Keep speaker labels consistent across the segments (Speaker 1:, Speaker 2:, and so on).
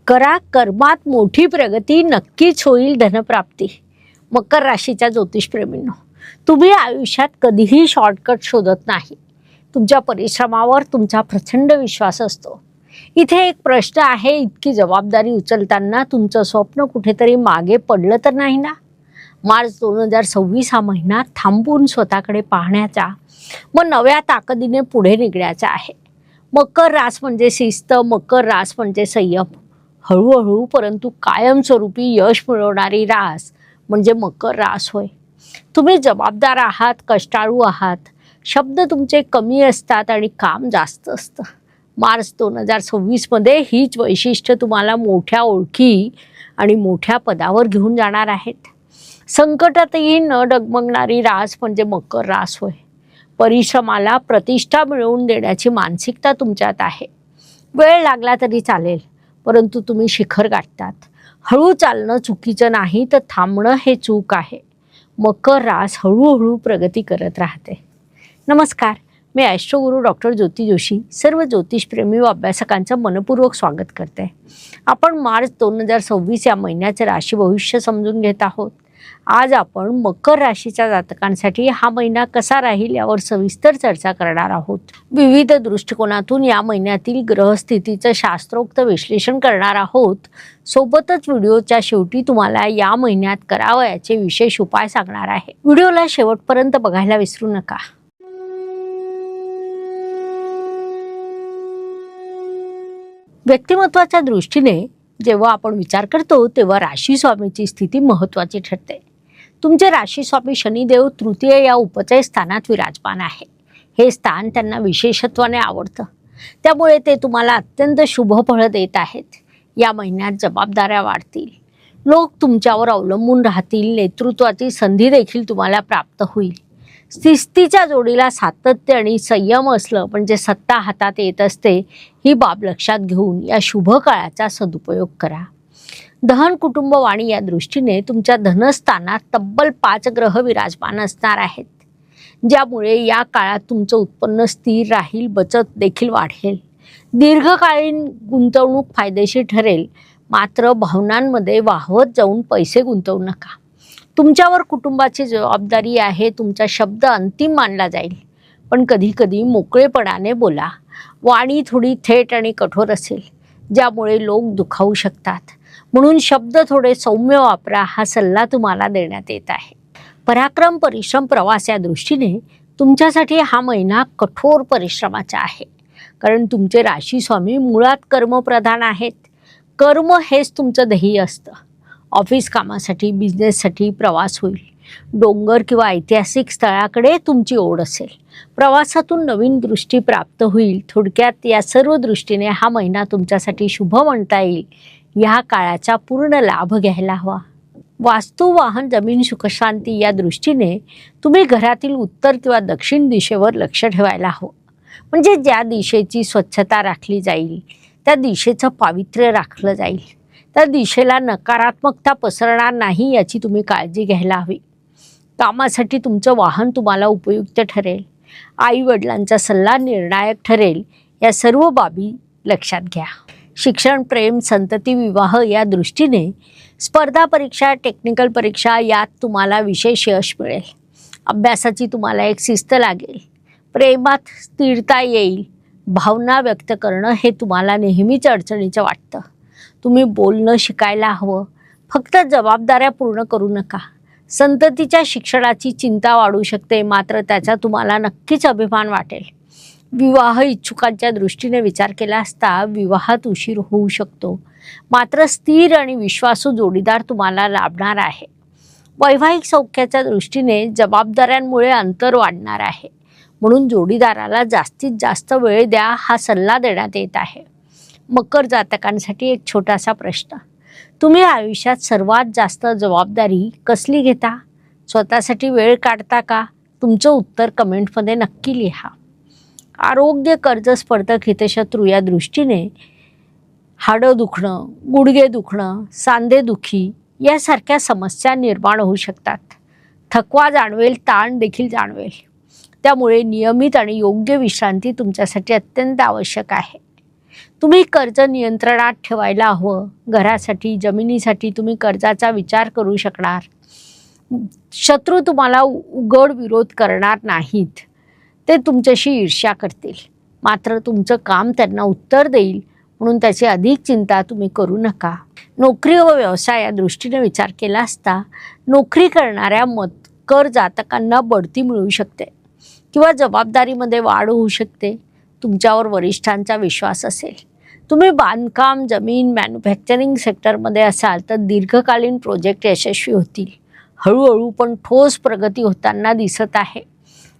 Speaker 1: करा कर्मात मोठी प्रगती, नक्कीच होईल धनप्राप्ती. मकर राशीच्या ज्योतिषप्रेमींनो, तुम्ही आयुष्यात कधीही शॉर्टकट शोधत नाही. तुमच्या परिश्रमावर तुमचा प्रचंड विश्वास असतो. इथे एक प्रश्न आहे, इतकी जबाबदारी उचलताना तुमचं स्वप्न कुठेतरी मागे पडलं तर नाही ना? मार्च 2026 हा महिना थांबून स्वतःकडे पाहण्याचा, मग नव्या ताकदीने पुढे निघण्याचा आहे. मकर रास म्हणजे शिस्त, मकर रास म्हणजे संयम. हळूहळू परंतु कायमस्वरूपी यश मिळवणारी रास म्हणजे मकर रास होय. तुम्ही जबाबदार आहात, कष्टाळू आहात, शब्द तुमचे कमी असतात आणि काम जास्त असतं. मार्च 2026 मध्ये हीच वैशिष्ट्य तुम्हाला मोठ्या ओळखी आणि मोठ्या पदावर घेऊन जाणार आहेत. संकटातही न डगमगणारी रास म्हणजे मकर रास होय. परिश्रमाला प्रतिष्ठा मिळवून देण्याची मानसिकता तुमच्यात आहे. वेळ लागला तरी चालेल, परंतु तुम्ही शिखर गाठतात. हळू चालणं चुकीचं नाही, तर थांबणं हे चूक आहे. मकर रास हळूहळू प्रगती करत राहते. नमस्कार, मी ॲस्ट्रोगुरू डॉक्टर ज्योती जोशी सर्व ज्योतिषप्रेमी व अभ्यासकांचं मनपूर्वक स्वागत करते. आपण मार्च 2026 या महिन्याचे राशी भविष्य समजून घेत आहोत. आज आपण मकर राशीच्या जातकांसाठी हा महिना कसा राहील यावर सविस्तर चर्चा करणार आहोत. विविध दृष्टिकोनातून या महिन्यातील ग्रहस्थितीचं शास्त्रोक्त विश्लेषण करणार आहोत. सोबतच व्हिडिओच्या शेवटी तुम्हाला या महिन्यात करावयाचे विशेष उपाय सांगणार आहे. व्हिडिओला शेवटपर्यंत बघायला विसरू नका. व्यक्तिमत्वाच्या दृष्टीने जेव्हा आपण विचार करतो तेव्हा राशी स्वामीची स्थिती महत्त्वाची ठरते. तुमचे राशी स्वामी शनिदेव तृतीय या उपचय स्थानात विराजमान आहे. हे स्थान त्यांना विशेषत्वाने आवडतं, त्यामुळे ते तुम्हाला अत्यंत शुभ फळं देत आहेत. या महिन्यात जबाबदाऱ्या वाढतील, लोक तुमच्यावर अवलंबून राहतील, नेतृत्वाची संधी देखील तुम्हाला प्राप्त होईल. शिस्तीच्या जोडीला सातत्य आणि संयम असलं म्हणजे सत्ता हातात येत असते. ही बाब लक्षात घेऊन या शुभ काळाचा सदुपयोग करा. धन, कुटुंब, वाणी या दृष्टीने तुमच्या धनस्थानात तब्बल 5 ग्रह विराजमान असणार आहेत, ज्यामुळे या काळात तुमचं उत्पन्न स्थिर राहील, बचत देखील वाढेल. दीर्घकालीन गुंतवणूक फायदेशीर ठरेल, मात्र भावनांमध्ये वाहवत जाऊन पैसे गुंतवू नका. तुमच्यावर कुटुंबाची जबाबदारी आहे, तुमचा शब्द अंतिम मानला जाईल, पण कधीकधी मोकळेपणाने बोला. वाणी थोडी थेट आणि कठोर असेल, ज्यामुळे लोक दुखावू शकतात, म्हणून शब्द थोडे सौम्य वापरा, हा सल्ला तुम्हाला देण्यात येत आहे. पराक्रम, परिश्रम, प्रवास या दृष्टीने तुमच्यासाठी हा महिना कठोर परिश्रमाचा आहे, कारण तुमचे राशी स्वामी मुळात कर्मप्रधान आहेत. कर्म हेच तुमचं ध्येय असतं. ऑफिस कामासाठी, बिझनेससाठी प्रवास होईल. डोंगर किंवा ऐतिहासिक स्थळाकडे तुमची ओढ असेल. प्रवासातून नवीन दृष्टी प्राप्त होईल. थोडक्यात या सर्व दृष्टीने हा महिना तुमच्यासाठी शुभ म्हणता येईल. या काळाचा पूर्ण लाभ घ्यायला हवा. वास्तू, वाहन, जमीन, सुखशांती या दृष्टीने तुम्ही घरातील उत्तर किंवा दक्षिण दिशेवर लक्ष ठेवायला हवं. म्हणजे ज्या दिशेची स्वच्छता राखली जाईल, त्या दिशेचं पावित्र्य राखलं जाईल, त्या दिशेला नकारात्मकता पसरणार नाही याची तुम्ही काळजी घ्यायला हवी. कामासाठी तुमचं वाहन तुम्हाला उपयुक्त ठरेल. आई वडिलांचा सल्ला निर्णायक ठरेल. या सर्व बाबी लक्षात घ्या. शिक्षण, प्रेम, संतती, विवाह या दृष्टीने स्पर्धा परीक्षा, टेक्निकल परीक्षा यात तुम्हाला विशेष यश मिळेल. अभ्यासाची तुम्हाला एक शिस्त लागेल. प्रेमात स्थिरता येईल. भावना व्यक्त करणं हे तुम्हाला नेहमीच अडचणीचं वाटतं. तुम्ही बोलणं शिकायला हवं. फक्त जबाबदाऱ्या पूर्ण करू नका. संततीच्या शिक्षणाची चिंता वाढू शकते, मात्र त्याचा तुम्हाला नक्कीच अभिमान वाटेल. विवाह इच्छुकांच्या दृष्टीने विचार केला असता विवाहात उशीर होऊ शकतो, मात्र स्थिर आणि विश्वासू जोडीदार तुम्हाला लाभणार आहे. वैवाहिक सौख्याच्या दृष्टीने जबाबदाऱ्यांमुळे अंतर वाढणार आहे, म्हणून जोडीदाराला जास्तीत जास्त वेळ द्या, हा सल्ला देण्यात येत आहे. मकर जातकांसाठी एक छोटासा प्रश्न. तुम्ही आयुष्यात सर्वात जास्त जबाबदारी कसली घेता? स्वतःसाठी वेळ काढता का? तुमचं उत्तर कमेंटमध्ये नक्की लिहा. आरोग्य, कर्ज, स्पर्धक, हितशत्रू या दृष्टीने हाडं दुखणं, गुडघे दुखणं, सांधेदुखी यासारख्या समस्या निर्माण होऊ शकतात. थकवा जाणवेल, ताण देखील जाणवेल. त्यामुळे नियमित आणि योग्य विश्रांती तुमच्यासाठी अत्यंत आवश्यक आहे. तुम्ही कर्ज नियंत्रणात ठेवायला हवं. घरासाठी, जमिनीसाठी तुम्ही कर्जाचा विचार करू शकणार. शत्रू तुम्हाला उघड विरोध करणार नाहीत. ते तुमच्याशी ईर्ष्या करतील, मात्र तुमचं काम त्यांना उत्तर देईल, म्हणून त्याची अधिक चिंता तुम्ही करू नका. नोकरी व व्यवसाय या दृष्टीने विचार केला असता नोकरी करणाऱ्या मकर जातकांना बढती मिळू शकते किंवा जबाबदारीमध्ये वाढ होऊ शकते. तुमच्यावर वरिष्ठांचा विश्वास असेल. तुम्ही बांधकाम, जमीन, मॅन्युफॅक्चरिंग सेक्टरमध्ये असाल तर दीर्घकालीन प्रोजेक्ट यशस्वी होतील. हळूहळू पण ठोस प्रगती होताना दिसत आहे.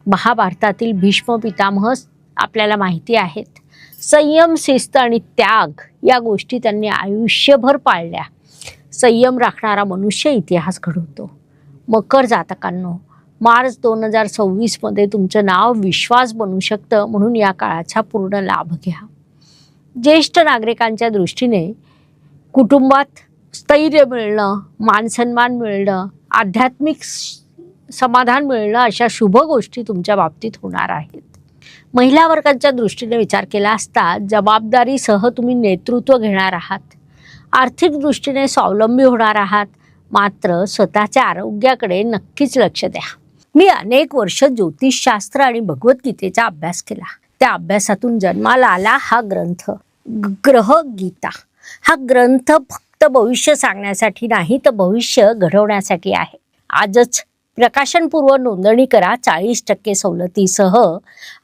Speaker 1: महाभारतातील भीष्म पितामह आपल्याला माहिती आहेत. संयम, शिस्त आणि त्याग या गोष्टी त्यांनी आयुष्यभर पाळल्या. संयम राखणारा मनुष्य इतिहास घडवतो. मकर जातकांनो, मार्च 2026 तुमचं नाव विश्वास बनू शकतं, म्हणून या काळाचा पूर्ण लाभ घ्या. ज्येष्ठ नागरिकांच्या दृष्टीने कुटुंबात स्थैर्य मिळणं, मानसन्मान मिळणं, आध्यात्मिक समाधान मिळणं अशा शुभ गोष्टी तुमच्या बाबतीत होणार आहेत. महिला वर्गाच्या दृष्टीने विचार केला असता जबाबदारीसह तुम्ही नेतृत्व घेणार आहात. आर्थिक दृष्टीने स्वावलंबी होणार आहात, मात्र स्वतःच्या आरोग्याकडे नक्कीच लक्ष द्या. मी अनेक वर्ष ज्योतिषशास्त्र आणि भगवद्गीतेचा अभ्यास केला. त्या अभ्यासातून जन्माला आला हा ग्रंथ ग्रहगीता. हा ग्रंथ फक्त भविष्य सांगण्यासाठी नाही तर भविष्य घडवण्यासाठी आहे. आजच प्रकाशनपूर्व नोंदणी करा 40% सवलतीसह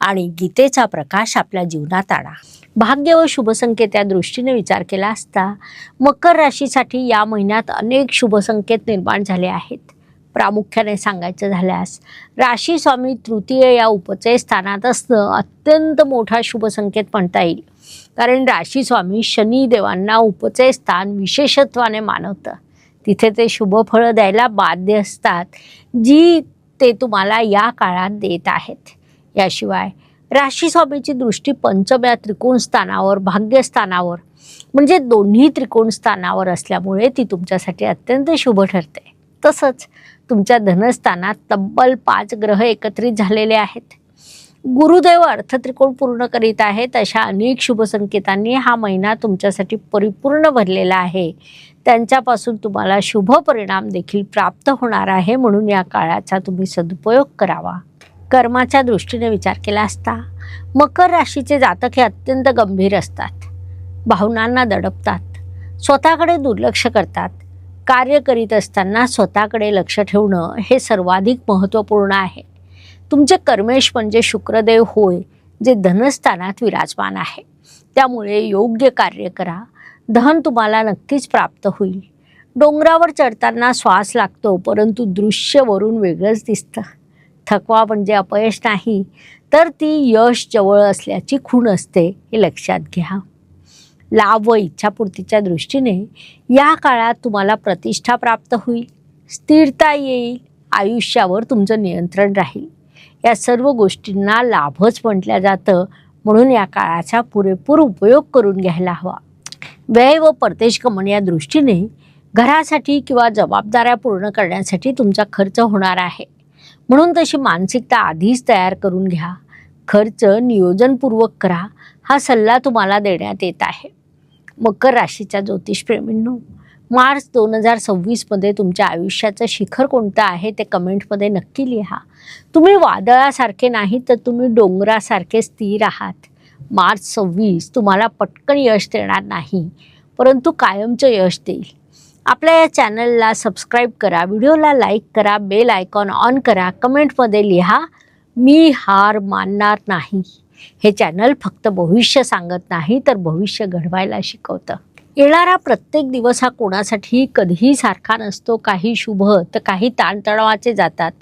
Speaker 1: आणि गीतेचा प्रकाश आपल्या जीवनात आणा. भाग्य व शुभसंकेत या दृष्टीने विचार केला असता मकर राशीसाठी या महिन्यात अनेक शुभसंकेत निर्माण झाले आहेत. प्रामुख्याने सांगायचं झाल्यास राशी स्वामी तृतीय या उपचय स्थानात असणं अत्यंत मोठा शुभसंकेत म्हणता येईल. कारण राशी स्वामी शनी देवांना उपचय स्थान विशेषत्वाने मानवतं. तिथे ते शुभ फळं द्यायला बाध्य असतात, जी ते तुम्हाला या काळात देत आहेत. याशिवाय राशी स्वामीची दृष्टी पंचम्या त्रिकोण स्थानावर, भाग्यस्थानावर म्हणजे दोन्ही त्रिकोण स्थानावर असल्यामुळे ती तुमच्यासाठी अत्यंत शुभ ठरते. तसंच तुमच्या धनस्थानात तब्बल 5 ग्रह एकत्रित झालेले आहेत. गुरुदेव अर्थत्रिकोण पूर्ण करीत आहेत. अशा अनेक शुभसंकेतांनी हा महिना तुमच्यासाठी परिपूर्ण भरलेला आहे. त्यांच्यापासून तुम्हाला शुभ परिणाम देखील प्राप्त होणार आहे, म्हणून या काळाचा तुम्ही सदुपयोग करावा. कर्माच्या दृष्टीने विचार केला असता मकर राशीचे जातक हे अत्यंत गंभीर असतात. भावनांना दडपतात, स्वतःकडे दुर्लक्ष करतात. कार्य करीत असताना स्वतःकडे लक्ष ठेवणं हे सर्वाधिक महत्त्वपूर्ण आहे. तुमचे कर्मेश म्हणजे शुक्रदेव होय, जे धनस्थानात विराजमान आहे. त्यामुळे योग्य कार्य करा. धन तुम्हाला नक्कीच प्राप्त होईल. डोंगरावर चढताना श्वास लागतो, परंतु दृश्य वरून वेगळंच दिसतं. थकवा म्हणजे अपयश नाही, तर ती यश जवळ असल्याची खूण असते, हे लक्षात घ्या. लाभ व इच्छापूर्तीच्या दृष्टीने या काळात तुम्हाला प्रतिष्ठा प्राप्त होईल, स्थिरता येईल, आयुष्यावर तुमचं नियंत्रण राहील. या सर्व गोष्टींना लाभच म्हटलं जातं, म्हणून या काळाचा पुरेपूर उपयोग करून घ्यायला हवा. व्यय व परदेश गमन या दृष्टीने घरासाठी किंवा जबाबदाऱ्या पूर्ण करण्यासाठी तुमचा खर्च होणार आहे, म्हणून तशी मानसिकता आधीच तयार करून घ्या. खर्च नियोजनपूर्वक करा, हा सल्ला तुम्हाला देण्यात येत आहे. मकर राशीच्या ज्योतिषप्रेमींनो, मार्च 2026 तुमच्या आयुष्याचं शिखर कोणतं आहे ते कमेंटमध्ये नक्की लिहा. तुम्ही वादळासारखे नाही तर तुम्ही डोंगरासारखे स्थिर आहात. मार्च 26 तुम्हाला पटकन यश देणार नाही, परंतु कायमचं यश देईल. आपल्या या चॅनलला सबस्क्राईब करा, व्हिडिओला लाईक करा, बेल आयकॉन ऑन करा, कमेंटमध्ये लिहा मी हार मानणार नाही. हे चॅनल फक्त भविष्य सांगत नाही तर भविष्य घडवायला शिकवतं. येणारा प्रत्येक दिवस हा कोणासाठी कधीही सारखा नसतो. काही शुभ तर काही ताणतणावाचे जातात.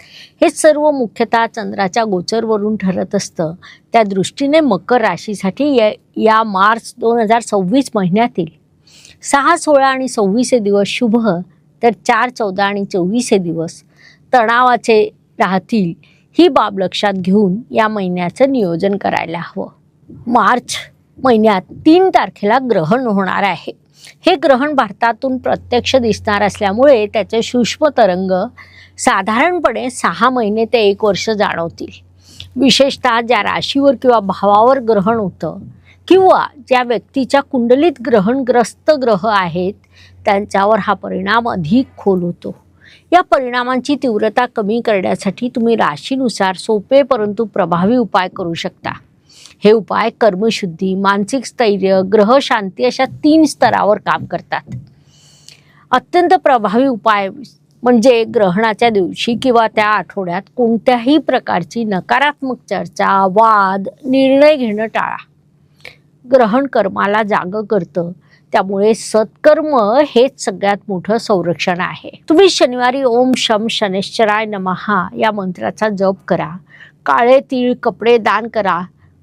Speaker 1: हे सर्व मुख्यतः चंद्राच्या गोचरवरून ठरत असतं. त्या दृष्टीने मकर राशीसाठी या मार्च 2026 महिन्यातील 6, 16 आणि 26 दिवस शुभ, तर 4, 14 आणि 24 दिवस तणावाचे राहतील. ही बाब लक्षात घेऊन या महिन्याचं नियोजन करायला हवं. मार्च महिन्यात 3 तारखेला ग्रहण होणार आहे. हे ग्रहण भारतातून प्रत्यक्ष दिसणार असल्यामुळे त्याचे सूक्ष्म तरंग साधारणपणे 6 महिने ते 1 वर्ष जाणवतील. विशेषतः ज्या राशीवर किंवा भावावर ग्रहण होतं किंवा ज्या व्यक्तीच्या कुंडलीत ग्रहणग्रस्त ग्रह आहेत त्यांच्यावर हा परिणाम अधिक खोल होतो. या परिणामांची तीव्रता कमी करण्यासाठी तुम्ही राशीनुसार सोपे परंतु प्रभावी उपाय करू शकता. हे उपाय कर्मशुद्धी, मानसिक स्थैर्य, ग्रह शांती अशा 3 स्तरावर काम करतात. अत्यंत प्रभावी उपाय म्हणजे ग्रहणाच्या दिवशी किंवा त्या आठवड्यात कोणत्याही प्रकारची नकारात्मक चर्चा, वाद, निर्णय घेणं टाळा. ग्रहण कर्माला जागं करतं, त्यामुळे सत्कर्म हेच सगळ्यात मोठं संरक्षण आहे. तुम्ही शनिवारी ओम शम शनैश्चराय नमः या मंत्राचा जप करा. काळे तीळ कपडे दान करा.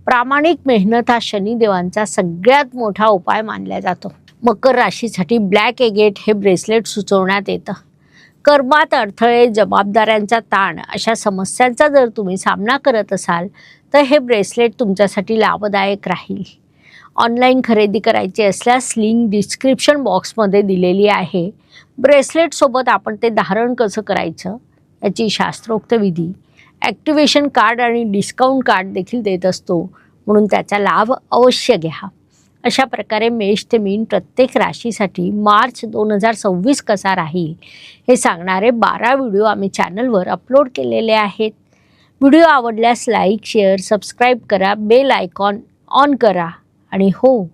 Speaker 1: प्रामाणिक मेहनत हा शनिदेवांचा सगळ्यात मोठा उपाय मानला जातो. मकर राशीसाठी ब्लॅक एगेट हे ब्रेसलेट सुचवण्यात येतं. कर्मात अडथळे, जबाबदाऱ्यांचा ताण अशा समस्यांचा जर तुम्ही सामना करत असाल तर हे ब्रेसलेट तुमच्यासाठी लाभदायक राहील. ऑनलाईन खरेदी करायची असल्यास लिंक डिस्क्रिप्शन बॉक्समध्ये दिलेली आहे. ब्रेसलेटसोबत आपण ते धारण कसं करायचं याची शास्त्रोक्त विधी, ॲक्टिवेशन कार्ड आणि डिस्काउंट कार्ड देखील देत असतो, म्हणून त्याचा लाभ अवश्य घ्या. अशा प्रकारे मेष ते मीन प्रत्येक राशीसाठी मार्च 2026 कसा राहील हे सांगणारे 12 व्हिडिओ आम्ही चॅनलवर अपलोड केलेले आहेत. व्हिडिओ आवडल्यास लाईक, शेअर, सबस्क्राईब करा, बेल आयकॉन ऑन करा आणि हो,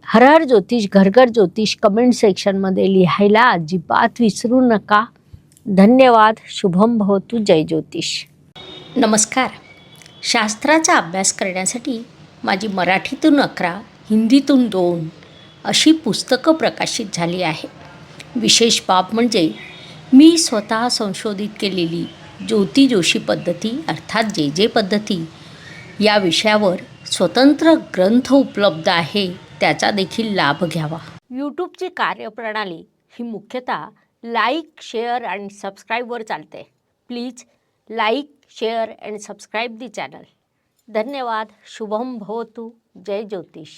Speaker 1: हर हर ज्योतिष, घर घर ज्योतिष कमेंट सेक्शनमध्ये लिहायला अजिबात विसरू नका. धन्यवाद. शुभम भवतु. जय ज्योतिष. नमस्कार. शास्त्राचा अभ्यास करण्यासाठी माझी मराठीतून 11, हिंदीतून 2 अशी पुस्तकं प्रकाशित झाली आहे. विशेष बाब म्हणजे मी स्वतः संशोधित केलेली ज्योती जोशी पद्धती अर्थात जे पद्धती या विषयावर स्वतंत्र ग्रंथ उपलब्ध आहे, त्याचा देखील लाभ घ्यावा. यूट्यूबची कार्यप्रणाली ही मुख्यतः लाईक, शेअर आणि सबस्क्राईबवर चालते. Please like, share and subscribe the channel. धन्यवाद. शुभम भवतु. जय ज्योतिष.